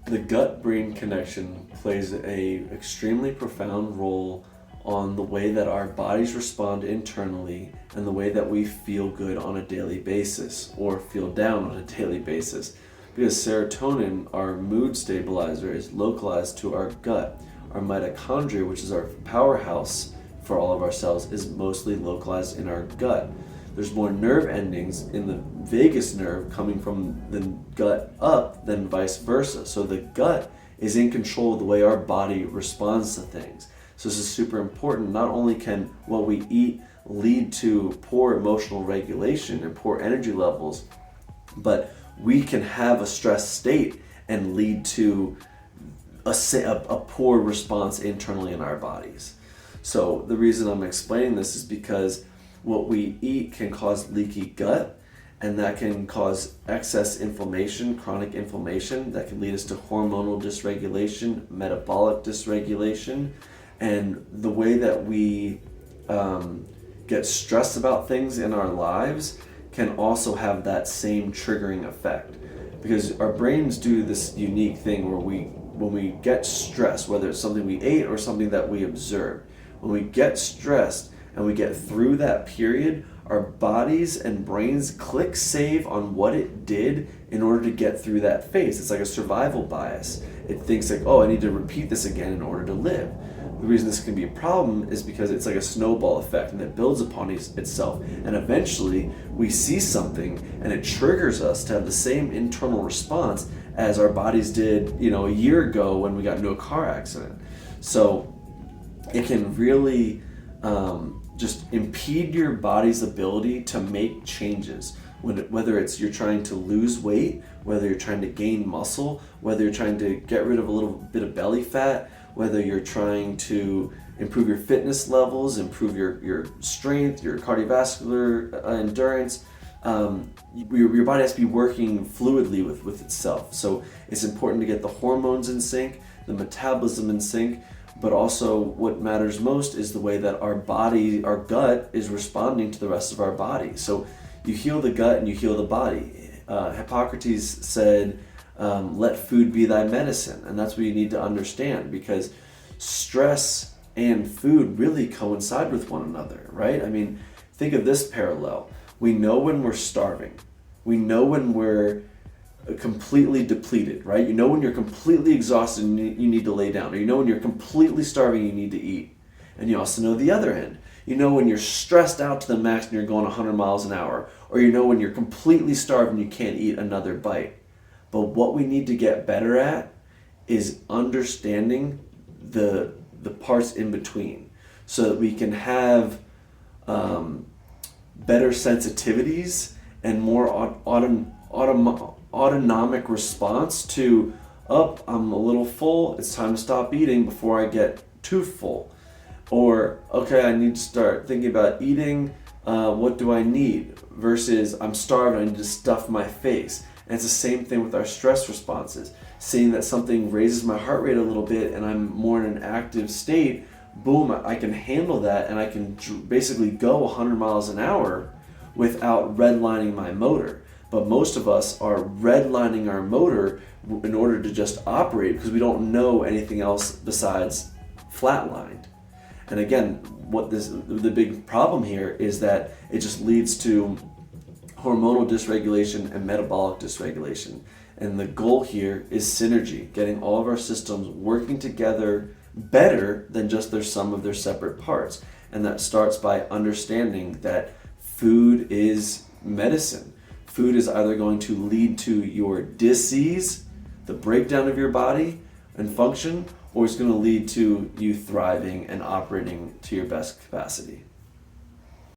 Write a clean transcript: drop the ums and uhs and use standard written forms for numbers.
The gut-brain connection plays a extremely profound role on the way that our bodies respond internally and the way that we feel good on a daily basis or feel down on a daily basis. Because serotonin, our mood stabilizer, is localized to our gut. Our mitochondria, which is our powerhouse for all of our cells, is mostly localized in our gut. There's more nerve endings in the vagus nerve coming from the gut up than vice versa. So the gut is in control of the way our body responds to things. So this is super important. Not only can what we eat lead to poor emotional regulation and poor energy levels, but we can have a stressed state and lead to a poor response internally in our bodies. So the reason I'm explaining this is because what we eat can cause leaky gut, and that can cause excess inflammation, chronic inflammation, that can lead us to hormonal dysregulation, metabolic dysregulation, and the way that we get stressed about things in our lives can also have that same triggering effect. Because our brains do this unique thing where when we get stressed, whether it's something we ate or something that we observed, when we get stressed and we get through that period, our bodies and brains click save on what it did in order to get through that phase. It's like a survival bias. It thinks like, oh, I need to repeat this again in order to live. The reason this can be a problem is because it's like a snowball effect, and it builds upon itself. And eventually we see something and it triggers us to have the same internal response as our bodies did, a year ago when we got into a car accident. So it can really just impede your body's ability to make changes. Whether it's you're trying to lose weight, whether you're trying to gain muscle, whether you're trying to get rid of a little bit of belly fat, whether you're trying to improve your fitness levels, improve your strength, your cardiovascular endurance, your body has to be working fluidly with itself. So it's important to get the hormones in sync, the metabolism in sync, but also what matters most is the way that our gut is responding to the rest of our body. So you heal the gut and you heal the body. Hippocrates said, let food be thy medicine. And that's what you need to understand, because stress and food really coincide with one another, right? I mean, think of this parallel. We know when we're starving. We know when we're completely depleted, right? You know when you're completely exhausted and you need to lay down. Or you know when you're completely starving, you need to eat. And you also know the other end. You know when you're stressed out to the max and you're going 100 miles an hour. Or you know when you're completely starved and you can't eat another bite. But what we need to get better at is understanding the parts in between, so that we can have better sensitivities and more autonomic response to, I'm a little full, it's time to stop eating before I get too full. Or, okay, I need to start thinking about eating, what do I need? Versus, I'm starved, I need to stuff my face. And it's the same thing with our stress responses. Seeing that something raises my heart rate a little bit and I'm more in an active state, boom, I can handle that and I can basically go 100 miles an hour without redlining my motor. But most of us are redlining our motor in order to just operate because we don't know anything else besides flatlined. And again, the big problem here is that it just leads to hormonal dysregulation and metabolic dysregulation. And the goal here is synergy, getting all of our systems working together better than just their sum of their separate parts. And that starts by understanding that food is medicine. Food is either going to lead to your dis-ease, the breakdown of your body and function, or it's going to lead to you thriving and operating to your best capacity.